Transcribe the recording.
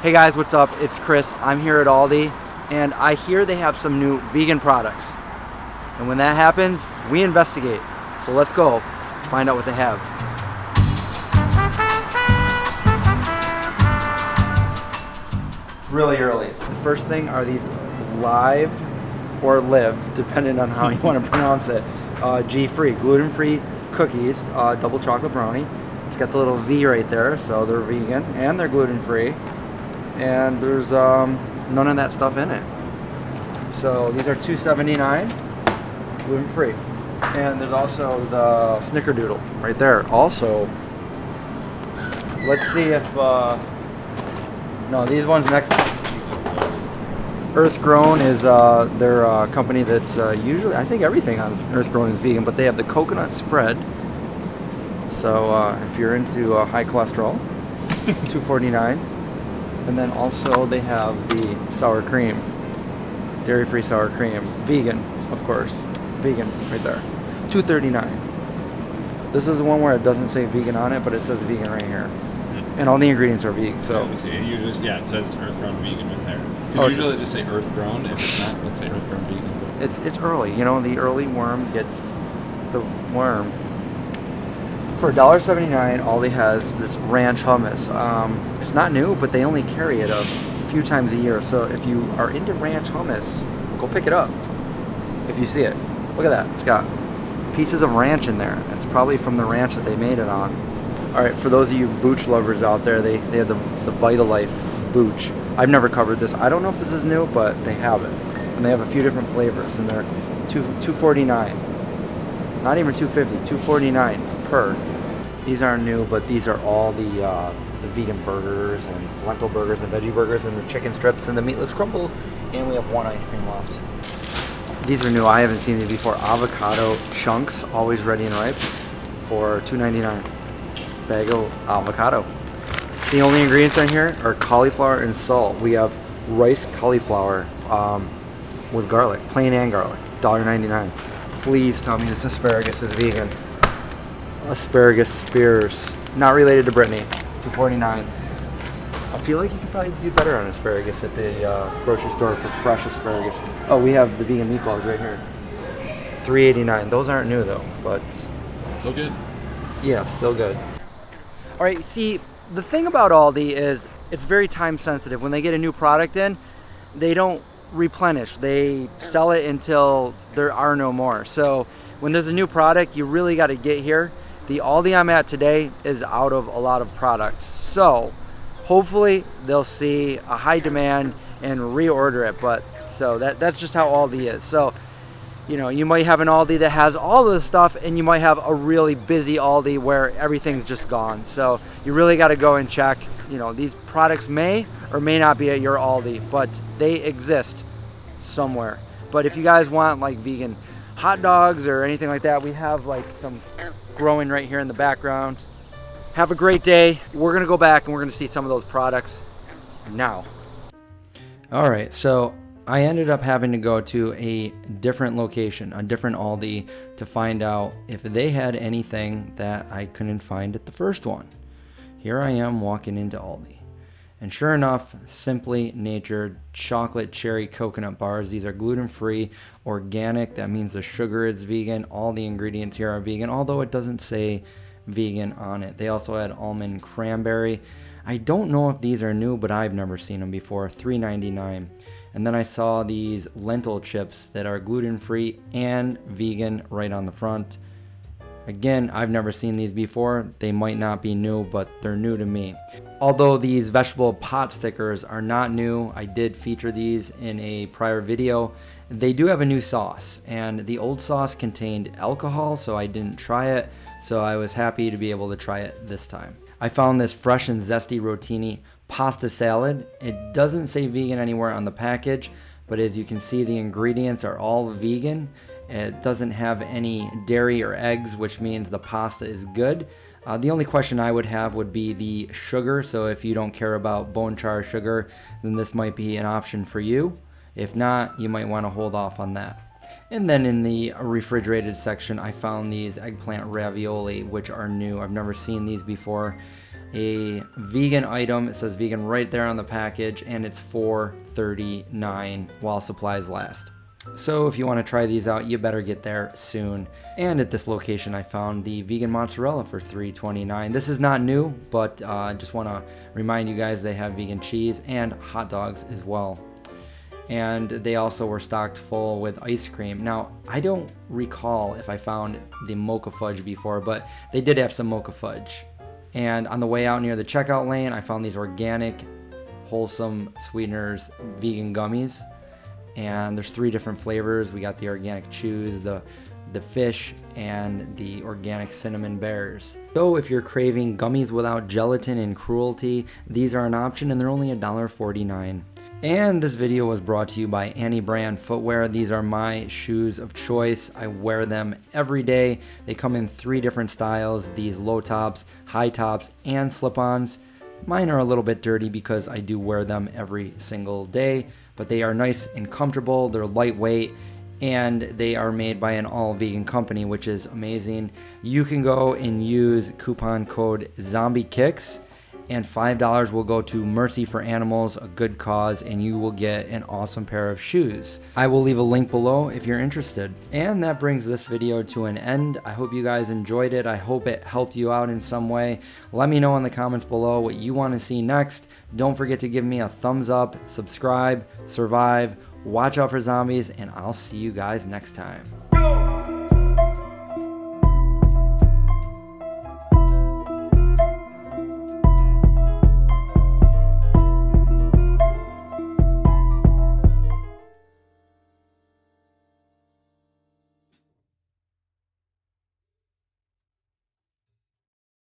Hey guys, what's up? It's Chris. I'm here at Aldi, and I hear they have some new vegan products. And when that happens, we investigate. So let's go find out what they have. It's really early. The first thing are these live or live, depending on how you want to pronounce it. G-free, gluten-free cookies, double chocolate brownie. It's got the little V right there, so they're vegan and they're gluten-free. And there's none of that stuff in it. So these are $2.79, gluten-free. And there's also the Snickerdoodle right there. Also, let's see if no, these ones next. Earth Grown is their company that's usually, I think everything on Earth Grown is vegan, but they have the coconut spread. So if you're into high cholesterol, $2.49. And then also they have the sour cream, dairy-free sour cream, vegan, of course, vegan right there, $2.39. This is the one where it doesn't say vegan on it, but it says vegan right here, and all the ingredients are vegan. So yeah, see, it usually, it says Earth Grown Vegan right there. Because usually they just say Earth Grown. If it's not, let's say Earth Grown Vegan. It's early, you know. The early worm gets the worm. For $1.79, Aldi has this ranch hummus. It's not new, but they only carry it a few times a year. So if you are into ranch hummus, go pick it up if you see it. Look at that. It's got pieces of ranch in there. It's probably from the ranch that they made it on. All right, for those of you Booch lovers out there, they have the Vitalife Booch. I've never covered this. I don't know if this is new, but they have it. And they have a few different flavors, and they're $2.49. Not even $2.50, $2.49 per. These aren't new, but these are all the vegan burgers and lentil burgers and veggie burgers and the chicken strips and the meatless crumbles. And we have one ice cream left. These are new. I haven't seen these before. Avocado chunks, always ready and ripe, for $2.99. Bag of avocado. The only ingredients on here are cauliflower and salt. We have rice cauliflower with garlic, plain and garlic, $1.99. Please tell me this asparagus is vegan. Asparagus spears, not related to Brittany, $2.49. I feel like you could probably do better on asparagus at the grocery store for fresh asparagus. Oh, we have the vegan meatballs right here, $3.89. Those aren't new though, but Still good. Yeah, still good. All right, see, the thing about Aldi is it's very time sensitive. When they get a new product in, they don't replenish. They sell it until there are no more. So when there's a new product, you really got to get here. The Aldi I'm at today is out of a lot of products. So hopefully they'll see a high demand and reorder it. But so that's just how Aldi is. So, you know, you might have an Aldi that has all of the stuff, and you might have a really busy Aldi where everything's just gone. So you really got to go and check. You know, these products may or may not be at your Aldi, but they exist somewhere. But if you guys want like vegan hot dogs or anything like that, we have like some growing right here in the background. Have a great day. We're gonna go back and we're gonna see some of those products now. All right, so I ended up having to go to a different location, a different Aldi, to find out if they had anything that I couldn't find at the first one. Here I am walking into Aldi. And sure enough, Simply Natured chocolate cherry coconut bars. These are gluten-free, organic. That means the sugar is vegan. All the ingredients here are vegan, although it doesn't say vegan on it. They also had almond cranberry. I don't know if these are new, but I've never seen them before. $3.99. And then I saw these lentil chips that are gluten-free and vegan right on the front. Again, I've never seen these before. They might not be new, but they're new to me. Although these vegetable pot stickers are not new, I did feature these in a prior video. They do have a new sauce, and the old sauce contained alcohol, so I didn't try it. So I was happy to be able to try it this time. I found this fresh and zesty rotini pasta salad. It doesn't say vegan anywhere on the package, but as you can see, the ingredients are all vegan. It doesn't have any dairy or eggs, which means the pasta is good. The only question I would have would be the sugar. So if you don't care about bone char sugar, then this might be an option for you. If not, you might want to hold off on that. And then in the refrigerated section, I found these eggplant ravioli, which are new. I've never seen these before. a vegan item. It says vegan right there on the package, and it's $4.39 while supplies last. So if you want to try these out, you better get there soon. And at this location, I found the vegan mozzarella for $3.29. This is not new, but I just want to remind you guys they have vegan cheese and hot dogs as well. And they also were stocked full with ice cream. Now, I don't recall if I found the mocha fudge before, but they did have some mocha fudge. And on the way out near the checkout lane, I found these organic, wholesome sweeteners vegan gummies. And there's 3 different flavors. We got the organic chews, the fish, and the organic cinnamon bears. So if you're craving gummies without gelatin and cruelty, these are an option, and they're only $1.49. And this video was brought to you by Annie Brand Footwear. These are my shoes of choice. I wear them every day. They come in 3 different styles, these low tops, high tops, and slip-ons. Mine are a little bit dirty because I do wear them every single day, but they are nice and comfortable. They're lightweight, and they are made by an all-vegan company, which is amazing. You can go and use coupon code ZOMBIEKICKS, and $5 will go to Mercy for Animals, a good cause, and you will get an awesome pair of shoes. I will leave a link below if you're interested. And that brings this video to an end. I hope you guys enjoyed it. I hope it helped you out in some way. Let me know in the comments below what you want to see next. Don't forget to give me a thumbs up, subscribe, survive, watch out for zombies, and I'll see you guys next time.